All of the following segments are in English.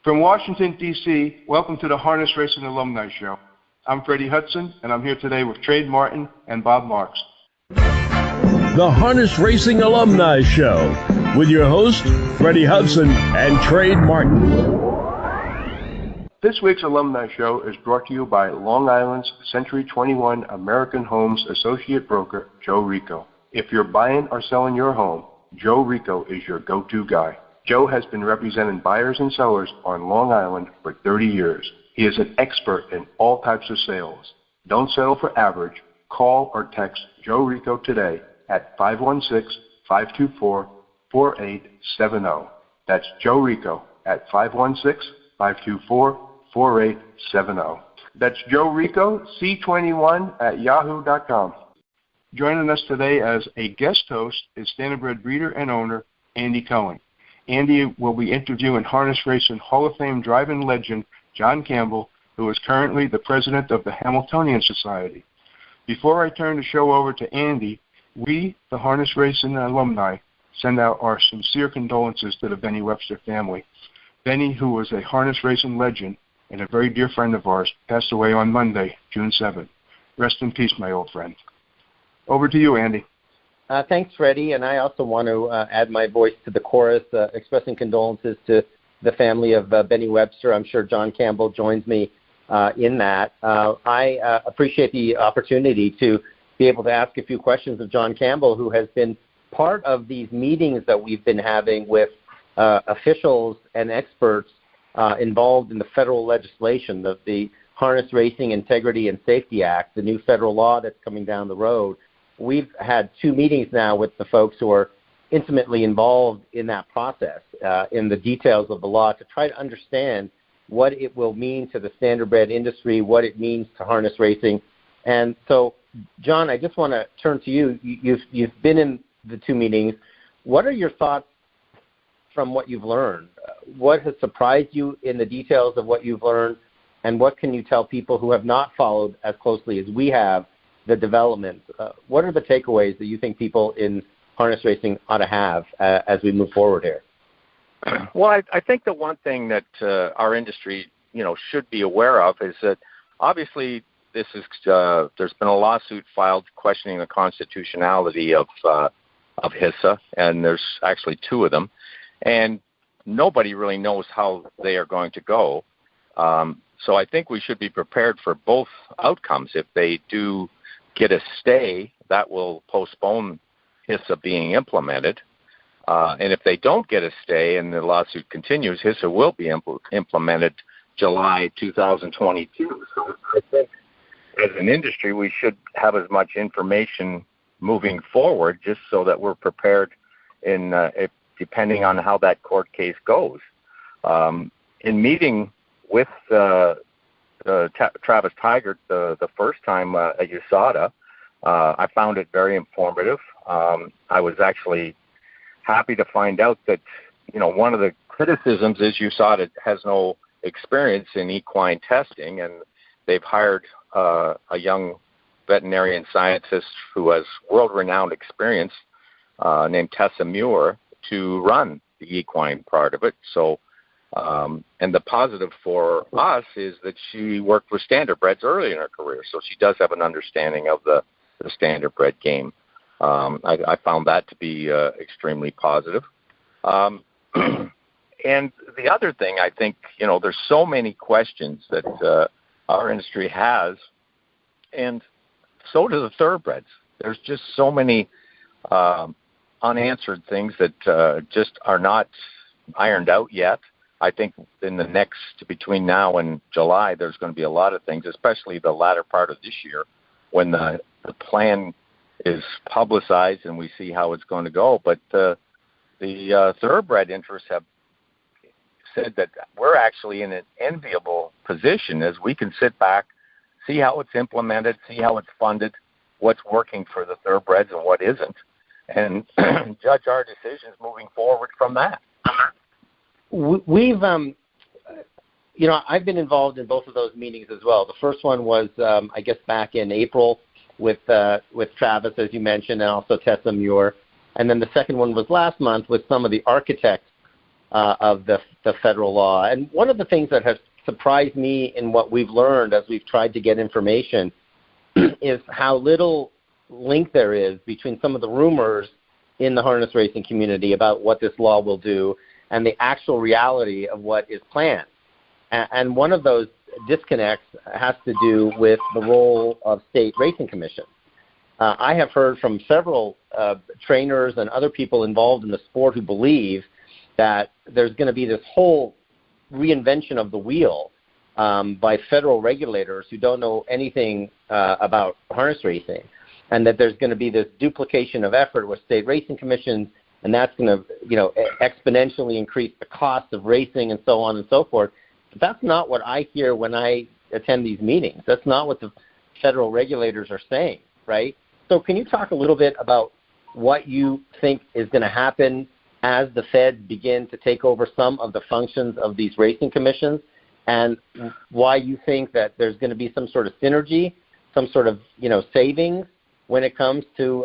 From Washington, D.C., welcome to the Harness Racing Alumni Show. I'm Freddie Hudson, and I'm here today with Trade Martin and Bob Marks. The Harness Racing Alumni Show with your host, Freddie Hudson and Trade Martin. This week's Alumni Show is brought to you by Long Island's Century 21 American Homes Associate Broker, Joe Rico. If you're buying or selling your home, Joe Rico is your go-to guy. Joe has been representing buyers and sellers on Long Island for 30 years. He is an expert in all types of sales. Don't settle for average. Call or text Joe Rico today at 516-524-4870. That's Joe Rico at 516-524-4870. That's Joe Rico, C21 at yahoo.com. Joining us today as a guest host is Standardbred breeder and owner Andy Cohen. Andy will be interviewing Harness Racing Hall of Fame driving legend John Campbell, who is currently the president of the Hambletonian Society. Before I turn the show over to Andy, we, the Harness Racing alumni, send out our sincere condolences to the Benny Webster family. Benny, who was a harness racing legend and a very dear friend of ours, passed away on Monday, June 7th. Rest in peace, my old friend. Over to you, Andy. Thanks, Freddie, and I also want to add my voice to the chorus, expressing condolences to the family of Benny Webster. I'm sure John Campbell joins me in that. I appreciate the opportunity to be able to ask a few questions of John Campbell, who has been part of these meetings that we've been having with officials and experts involved in the federal legislation, the Harness Racing Integrity and Safety Act, the new federal law that's coming down the road. We've had 2 meetings now with the folks who are intimately involved in that process, in the details of the law, to try to understand what it will mean to the standardbred industry, what it means to harness racing. And so, John, I just want to turn to you. You've been in the 2 meetings. What are your thoughts from what you've learned? What has surprised you in the details of what you've learned, and what can you tell people who have not followed as closely as we have the development? What are the takeaways that you think people in harness racing ought to have as we move forward here? Well, I think the one thing that our industry, should be aware of is that obviously this is there's been a lawsuit filed questioning the constitutionality of HISA, and there's actually 2 of them, and nobody really knows how they are going to go. So I think we should be prepared for both outcomes. If they do get a stay, that will postpone HISA being implemented. And if they don't get a stay and the lawsuit continues, HISA will be implemented July 2022. So I think as an industry, we should have as much information moving forward just so that we're prepared depending on how that court case goes. In meeting with Travis Tigert the first time at USADA, I found it very informative. I was actually happy to find out that, one of the criticisms is USADA has no experience in equine testing, and they've hired a young veterinarian scientist who has world-renowned experience named Tessa Muir to run the equine part of it. So, and the positive for us is that she worked with standardbreds early in her career, so she does have an understanding of the standardbred game. I found that to be extremely positive. And the other thing, I think, there's so many questions that our industry has, and so do the thoroughbreds. There's just so many unanswered things that just are not ironed out yet. I think in the next, between now and July, there's going to be a lot of things, especially the latter part of this year, when the plan is publicized and we see how it's going to go. But the thoroughbred interests have said that we're actually in an enviable position as we can sit back, see how it's implemented, see how it's funded, what's working for the thoroughbreds and what isn't, and judge our decisions moving forward from that. We've, I've been involved in both of those meetings as well. The first one was, I guess, back in April with Travis, as you mentioned, and also Tessa Muir. And then the second one was last month with some of the architects of the federal law. And one of the things that has surprised me in what we've learned as we've tried to get information is how little link there is between some of the rumors in the harness racing community about what this law will do and the actual reality of what is planned. And one of those disconnects has to do with the role of state racing commissions. I have heard from several trainers and other people involved in the sport who believe that there's going to be this whole reinvention of the wheel by federal regulators who don't know anything about harness racing, and that there's going to be this duplication of effort with state racing commissions, and that's going to, exponentially increase the cost of racing and so on and so forth. But that's not what I hear when I attend these meetings. That's not what the federal regulators are saying, right? So can you talk a little bit about what you think is going to happen as the feds begin to take over some of the functions of these racing commissions, and why you think that there's going to be some sort of synergy, some sort of, savings when it comes to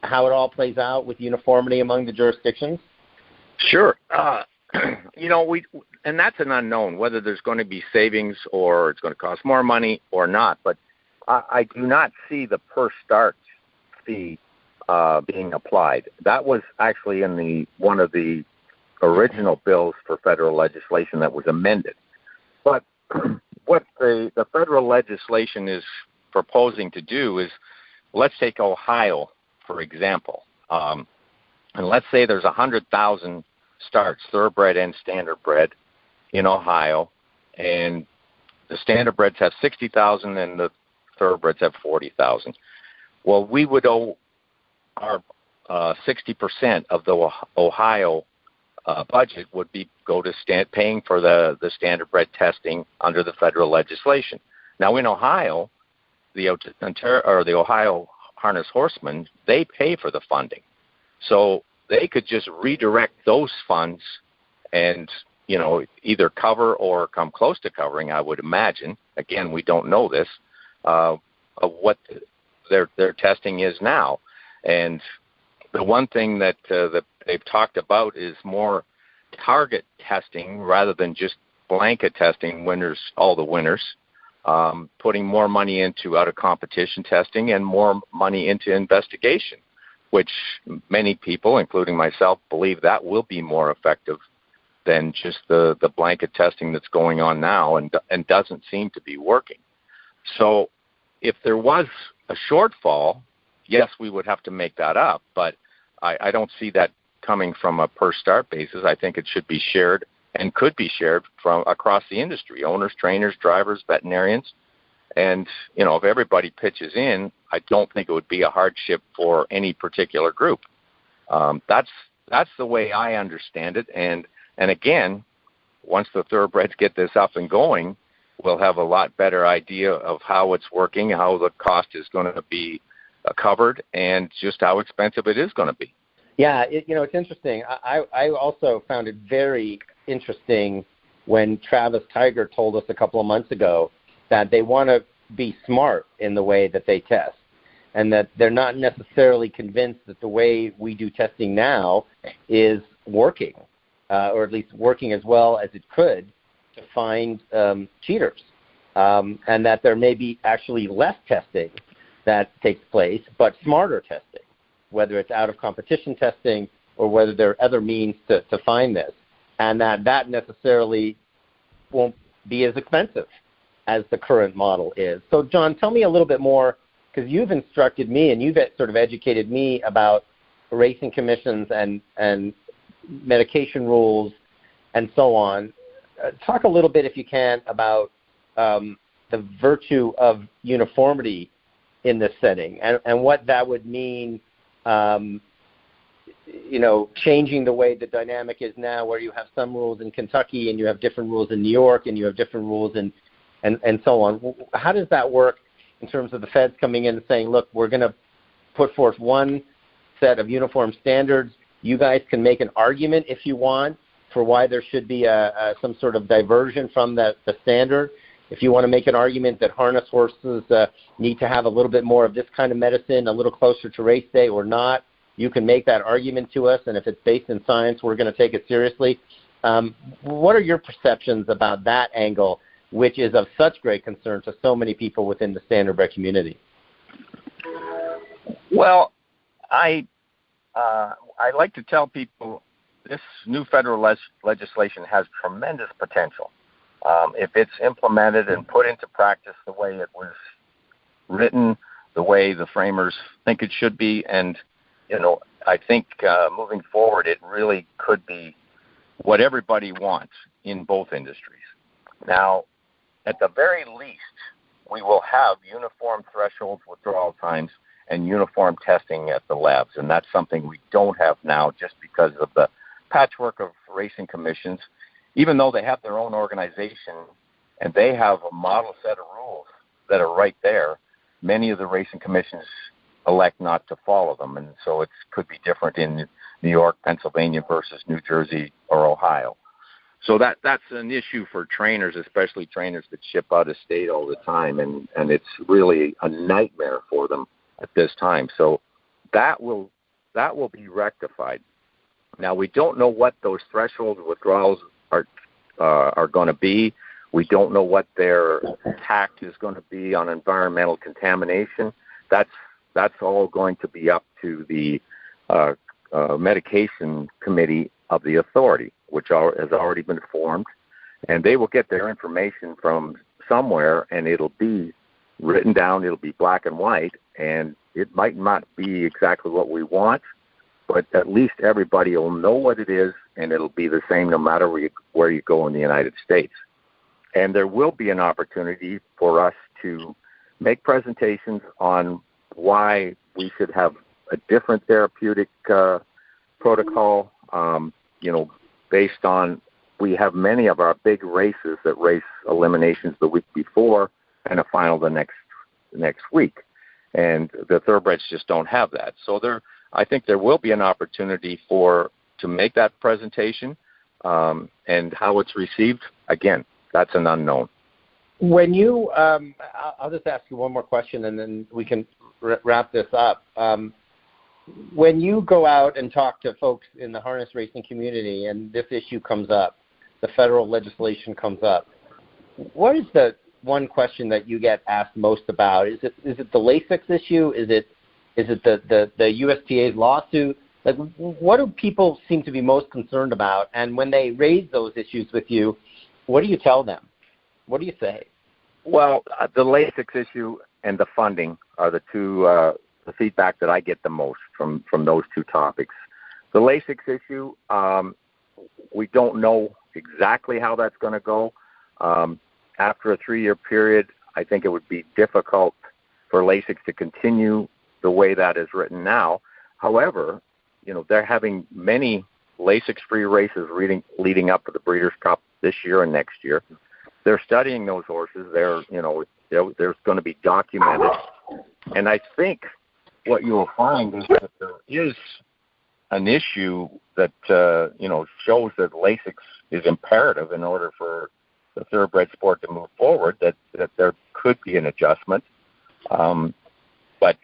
how it all plays out with uniformity among the jurisdictions? Sure. And that's an unknown, whether there's going to be savings or it's going to cost more money or not. But I do not see the per start fee being applied. That was actually in one of the original bills for federal legislation that was amended. But what the federal legislation is proposing to do is, let's take Ohio, for example. And let's say there's 100,000 starts, thoroughbred and standardbred, in Ohio, and the standardbreds have 60,000 and the thoroughbreds have 40,000. Well, we would owe our 60% of the Ohio budget would go to paying for the standardbred testing under the federal legislation. Now, in Ohio, the Ohio Harness Horsemen, they pay for the funding, so they could just redirect those funds and either cover or come close to covering, I would imagine. Again, we don't know this, of what their testing is now. And the one thing that they've talked about is more target testing rather than just blanket testing all the winners, putting more money into out-of-competition testing and more money into investigation, which many people, including myself, believe that will be more effective than just the blanket testing that's going on now and doesn't seem to be working. So if there was a shortfall, yes, we would have to make that up, but I don't see that coming from a per-start basis. I think it should be shared and could be shared from across the industry, owners, trainers, drivers, veterinarians. And, if everybody pitches in, I don't think it would be a hardship for any particular group. That's the way I understand it. And again, once the thoroughbreds get this up and going, we'll have a lot better idea of how it's working, how the cost is going to be covered, and just how expensive it is going to be. Yeah, it's interesting. I also found it very interesting when Travis Tiger told us a couple of months ago that they want to be smart in the way that they test, and that they're not necessarily convinced that the way we do testing now is working, or at least working as well as it could to find cheaters, and that there may be actually less testing that takes place, but smarter testing, whether it's out-of-competition testing or whether there are other means to find this, and that necessarily won't be as expensive as the current model is. So, John, tell me a little bit more, because you've instructed me and you've sort of educated me about racing commissions and medication rules and so on. Talk a little bit, if you can, about the virtue of uniformity in this setting and what that would mean, changing the way the dynamic is now, where you have some rules in Kentucky and you have different rules in New York and you have different rules and so on. How does that work in terms of the feds coming in and saying, look, we're going to put forth one set of uniform standards. You guys can make an argument if you want for why there should be some sort of diversion from the standard. If you want to make an argument that harness horses need to have a little bit more of this kind of medicine a little closer to race day or not, you can make that argument to us, and if it's based in science, we're going to take it seriously. What are your perceptions about that angle, which is of such great concern to so many people within the Standardbred community? Well, I like to tell people this new federal legislation has tremendous potential. If it's implemented and put into practice the way it was written, the way the framers think it should be, and, I think moving forward it really could be what everybody wants in both industries. Now, at the very least, we will have uniform thresholds, withdrawal times, and uniform testing at the labs, and that's something we don't have now just because of the patchwork of racing commissions. Even though they have their own organization and they have a model set of rules that are right there, many of the racing commissions elect not to follow them, and so it could be different in New York, Pennsylvania versus New Jersey or Ohio. So that's an issue for trainers, especially trainers that ship out of state all the time, and it's really a nightmare for them at this time. So that will be rectified. Now, we don't know what those threshold withdrawals are going to be. We don't know what their tact is going to be on environmental contamination. That's all going to be up to the medication committee of the authority, which has already been formed, and they will get their information from somewhere, and it'll be written down. It'll be black and white, and it might not be exactly what we want, but at least everybody will know what it is, and it'll be the same no matter where you go in the United States. And there will be an opportunity for us to make presentations on why we should have a different therapeutic protocol, based on we have many of our big races that race eliminations the week before and a final the next week. And the thoroughbreds just don't have that. So I think there will be an opportunity to make that presentation, and how it's received, again, that's an unknown. When you, I'll just ask you one more question, and then we can wrap this up. When you go out and talk to folks in the harness racing community, and this issue comes up, the federal legislation comes up, what is the one question that you get asked most about? Is it the LASIX issue? Is it the USTA's lawsuit? Like, what do people seem to be most concerned about? And when they raise those issues with you, what do you tell them? What do you say? Well, the LASIX issue and the funding are the two, the feedback that I get the most from those two topics. The LASIX issue, we don't know exactly how that's going to go. After a 3-year period, I think it would be difficult for LASIX to continue the way that is written now. However, they're having many LASIX-free races leading up to the Breeders' Cup this year and next year. They're studying those horses. There's going to be documented. And I think what you will find is that there is an issue that, shows that LASIX is imperative in order for the thoroughbred sport to move forward, that there could be an adjustment. But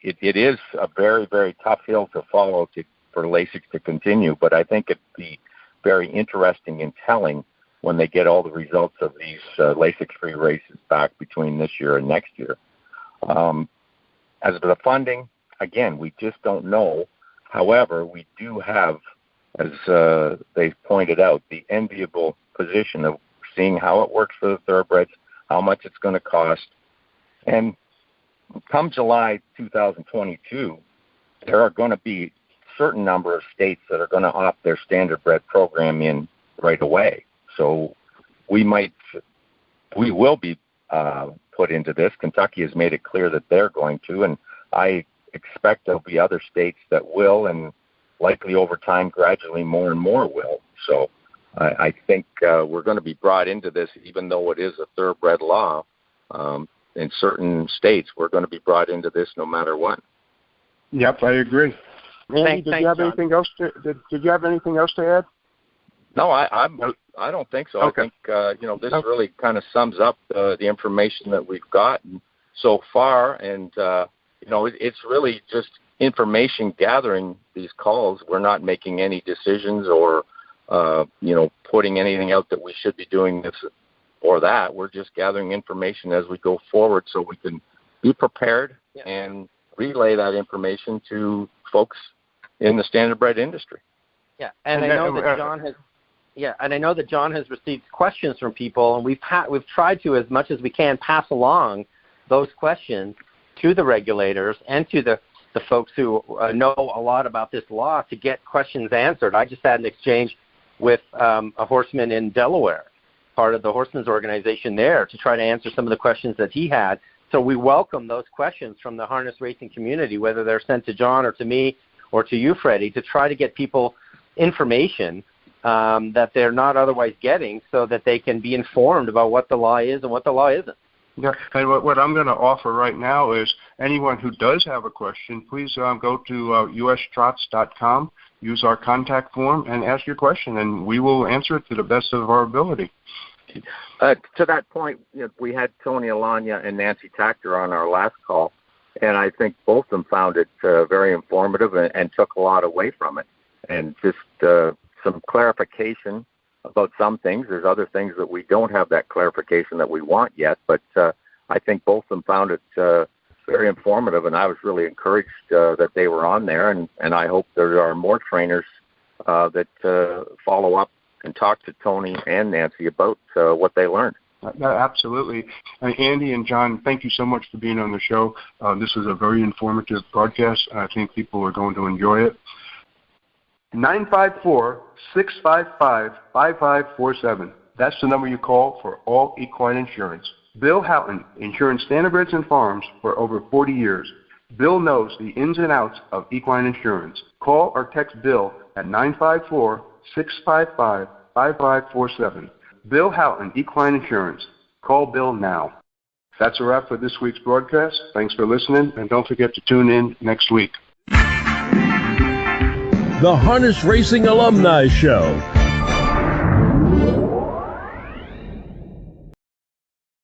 it is a very, very tough hill to follow for LASIX to continue. But I think it'd be very interesting and telling when they get all the results of these LASIX-free races back between this year and next year. As for the funding, again, we just don't know. However, we do have, as they pointed out, the enviable position of seeing how it works for the thoroughbreds, how much it's going to cost. And come July 2022, there are going to be a certain number of states that are going to opt their standardbred program in right away. So we will be put into this. Kentucky has made it clear that they're going to, and I expect there'll be other states that will, and likely over time, gradually more and more will. So I think we're going to be brought into this, even though it is a thoroughbred law. In certain states, we're going to be brought into this no matter what. Yep, I agree. Andy, did you have anything else to add? No, I don't think so. Okay. I think this really kind of sums up the information that we've gotten so far, and it's really just information gathering. These calls, we're not making any decisions or putting anything out that we should be doing this or that. We're just gathering information as we go forward so we can be prepared and relay that information to folks in the standardbred industry. Yeah, and I know that John has. Yeah, and I know that John has received questions from people, and we've tried to, as much as we can, pass along those questions to the regulators and to the folks who know a lot about this law to get questions answered. I just had an exchange with a horseman in Delaware, part of the Horsemen's Organization there, to try to answer some of the questions that he had. So we welcome those questions from the harness racing community, whether they're sent to John or to me or to you, Freddie, to try to get people information that they're not otherwise getting so that they can be informed about what the law is and what the law isn't. Yeah, and what I'm going to offer right now is anyone who does have a question, please go to ustrots.com, use our contact form, and ask your question, and we will answer it to the best of our ability. To that point, we had Tony Alagna and Nancy Tactor on our last call, and I think both of them found it very informative and took a lot away from it. And just some clarification about some things. There's other things that we don't have that clarification that we want yet, but I think both of them found it very informative, and I was really encouraged that they were on there, and I hope there are more trainers that follow up and talk to Tony and Nancy about what they learned. Absolutely. Andy and John, thank you so much for being on the show. This is a very informative broadcast. I think people are going to enjoy it. 954-655-5547. That's the number you call for all equine insurance. Bill Houghton, insuring standardbreds and farms for over 40 years. Bill knows the ins and outs of equine insurance. Call or text Bill at 954-655-5547. Bill Houghton, Equine Insurance. Call Bill now. That's a wrap for this week's broadcast. Thanks for listening, and don't forget to tune in next week. The Harness Racing Alumni Show